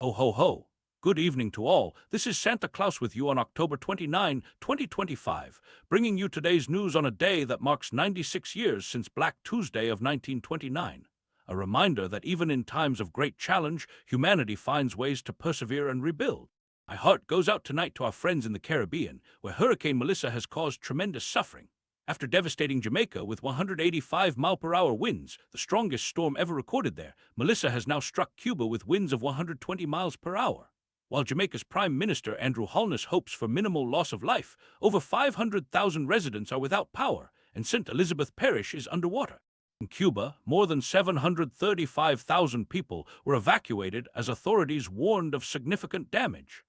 Ho ho ho! Good evening to all. This is Santa Claus with you on October 29, 2025, bringing you today's news on a day that marks 96 years since Black Tuesday of 1929. A reminder that even in times of great challenge, humanity finds ways to persevere and rebuild. My heart goes out tonight to our friends in the Caribbean, where Hurricane Melissa has caused tremendous suffering. After devastating Jamaica with 185-mile-per-hour winds, the strongest storm ever recorded there, Melissa has now struck Cuba with winds of 120 miles per hour. While Jamaica's Prime Minister Andrew Holness hopes for minimal loss of life, over 500,000 residents are without power, and St. Elizabeth Parish is underwater. In Cuba, more than 735,000 people were evacuated as authorities warned of significant damage.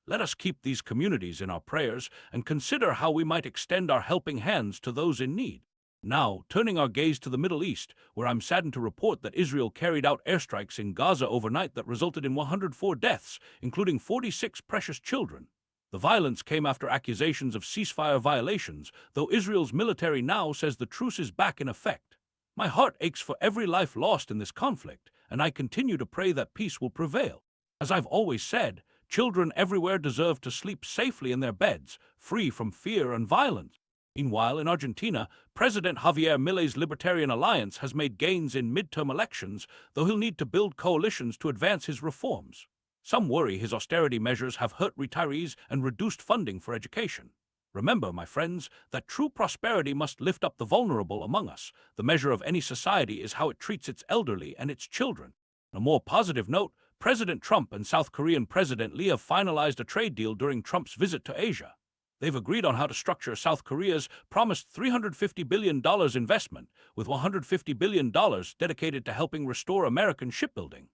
Let us keep these communities in our prayers and consider how we might extend our helping hands to those in need. Now, turning our gaze to the Middle East, where I'm saddened to report that Israel carried out airstrikes in Gaza overnight that resulted in 104 deaths, including 46 precious children. The violence came after accusations of ceasefire violations, though Israel's military now says the truce is back in effect. My heart aches for every life lost in this conflict, and I continue to pray that peace will prevail. As I've always said, children everywhere deserve to sleep safely in their beds, free from fear and violence. Meanwhile, in Argentina, President Javier Milei's Libertarian Alliance has made gains in midterm elections, though he'll need to build coalitions to advance his reforms. Some worry his austerity measures have hurt retirees and reduced funding for education. Remember, my friends, that true prosperity must lift up the vulnerable among us. The measure of any society is how it treats its elderly and its children. On a more positive note, President Trump and South Korean President Lee have finalized a trade deal during Trump's visit to Asia. They've agreed on how to structure South Korea's promised $350 billion investment, with $150 billion dedicated to helping restore American shipbuilding.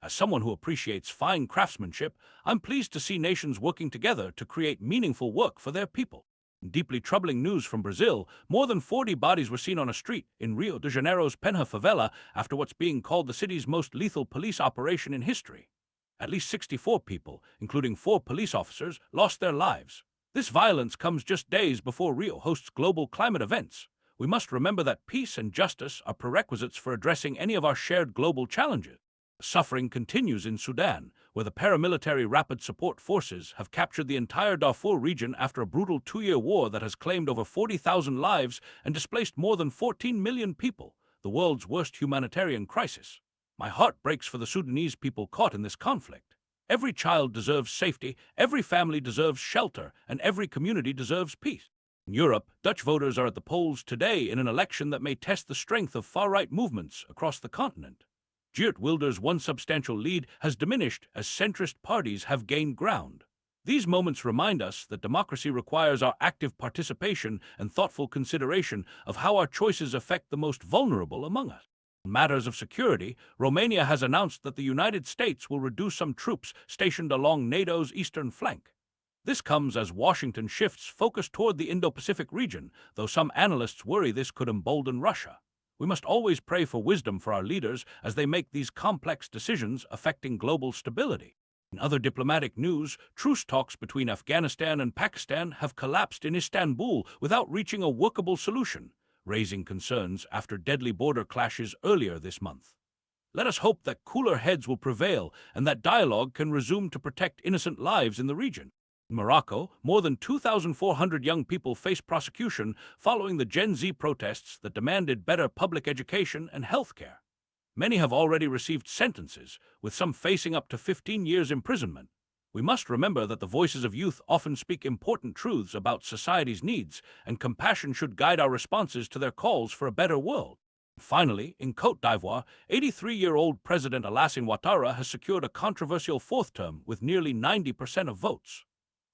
As someone who appreciates fine craftsmanship, I'm pleased to see nations working together to create meaningful work for their people. In deeply troubling news from Brazil, more than 40 bodies were seen on a street in Rio de Janeiro's Penha favela after what's being called the city's most lethal police operation in history. At least 64 people, including 4 police officers, lost their lives. This violence comes just days before Rio hosts global climate events. We must remember that peace and justice are prerequisites for addressing any of our shared global challenges. Suffering continues in Sudan, where the paramilitary Rapid Support Forces have captured the entire Darfur region after a brutal 2-year war that has claimed over 40,000 lives and displaced more than 14 million people, the world's worst humanitarian crisis. My heart breaks for the Sudanese people caught in this conflict. Every child deserves safety, every family deserves shelter, and every community deserves peace. In Europe, Dutch voters are at the polls today in an election that may test the strength of far-right movements across the continent. Geert Wilders' once substantial lead has diminished as centrist parties have gained ground. These moments remind us that democracy requires our active participation and thoughtful consideration of how our choices affect the most vulnerable among us. In matters of security, Romania has announced that the United States will reduce some troops stationed along NATO's eastern flank. This comes as Washington shifts focus toward the Indo-Pacific region, though some analysts worry this could embolden Russia. We must always pray for wisdom for our leaders as they make these complex decisions affecting global stability. In other diplomatic news, truce talks between Afghanistan and Pakistan have collapsed in Istanbul without reaching a workable solution, raising concerns after deadly border clashes earlier this month. Let us hope that cooler heads will prevail and that dialogue can resume to protect innocent lives in the region. In Morocco, more than 2,400 young people face prosecution following the Gen Z protests that demanded better public education and health care. Many have already received sentences, with some facing up to 15 years imprisonment. We must remember that the voices of youth often speak important truths about society's needs, and compassion should guide our responses to their calls for a better world. Finally, in Côte d'Ivoire, 83-year-old President Alassane Ouattara has secured a controversial fourth term with nearly 90% of votes.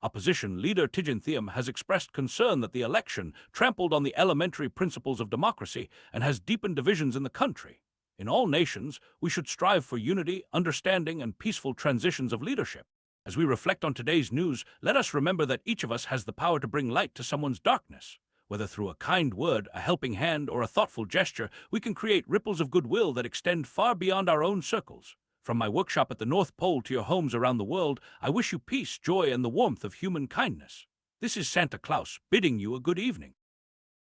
Opposition leader Tidjane Thiam has expressed concern that the election trampled on the elementary principles of democracy and has deepened divisions in the country. In all nations, we should strive for unity, understanding, and peaceful transitions of leadership. As we reflect on today's news, let us remember that each of us has the power to bring light to someone's darkness. Whether through a kind word, a helping hand, or a thoughtful gesture, we can create ripples of goodwill that extend far beyond our own circles. From my workshop at the North Pole to your homes around the world, I wish you peace, joy, and the warmth of human kindness. This is Santa Claus, bidding you a good evening.